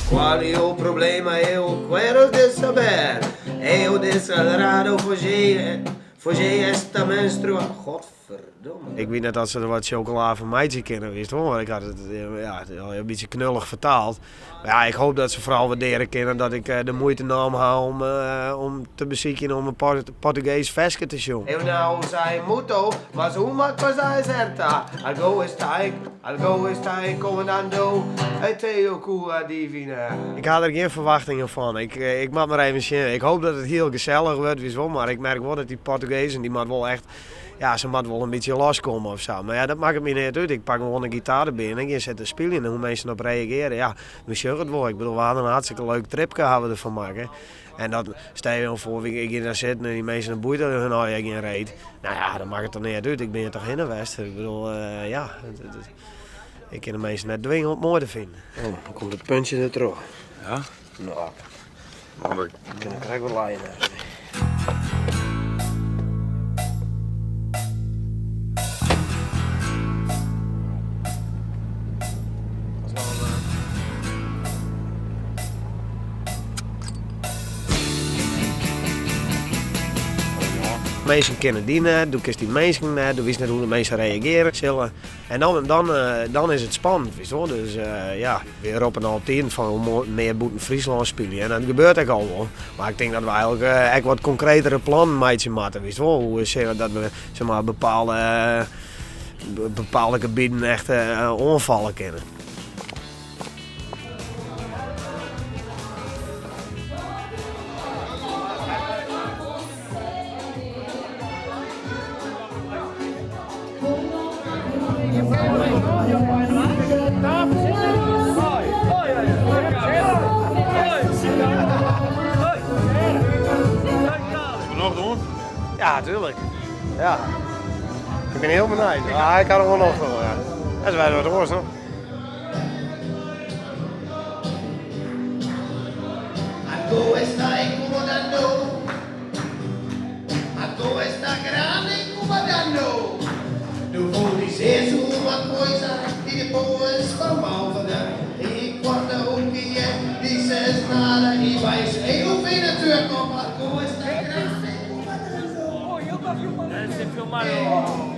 Qual é o problema? Eu quero de saber. Eu descerrado fugir esta menstrua. Godverdomme. Ik weet net dat ze er wat chocola van meidje kennen, wist hoor. Maar ik had het een beetje knullig vertaald. Maar ja, ik hoop dat ze vooral waarderen kennen dat ik de moeite nam om te bezieken om een Portugees versje te zongen. Eu não sei muito, mas uma coisa é certa. Algo está comandando. Eteo cua divina. Ik had er geen verwachtingen van. Ik mag maar even zien. Ik hoop dat het heel gezellig wordt, wist wel. Maar ik merk wel dat die Portugezen, die moet wel echt... Ja, ze moet wel een beetje loskomen of zo. Maar ja, dat maakt het me niet uit. Ik pak gewoon een gitaar erbij en je zet een spelen en hoe mensen op reageren. Ja, we zeggen het wel. Ik bedoel, we hadden een hartstikke leuk tripje hebben we ervan maken. En dat stel je wel voor, ik hier daar zit en die mensen een boeite hun al geen reet. Nou ja, dat maakt het er niet uit. Ik ben er toch in de West. Ik bedoel, ja. Ik kan de mensen net dwingen om het mooi te vinden. Oh, dan komt het puntje er terug. Ja? Nou, Mooi. dan krijg ik wel laaien. Mensen kennen die net, doe ik die mensen net, doe wist net hoe de mensen reageren zullen. En dan is het spannend, weet je wel. Dus ja, weer op en al 10 van hoe meer boeten Friesland spelen. En dat gebeurt ook al wel. Maar ik denk dat we eigenlijk echt wat concretere plannen maken moeten, weet je wel. Hoe zeggen dat we zeg maar, bepaalde gebieden echt onvallen kennen. Ja, tuurlijk. Ja. Ik ben heel benieuwd. Ja, ik kan er wel nog doen. Ja. Dat is wel wat hoor, hoor. Algo está incomodando. Algo está grande incomodando. Tu vou dizer uma coisa e depois vamos fazer. E quando o que é, dizes nada e vais. Eu vi na tua copa. Algo está grande. Se filmaram.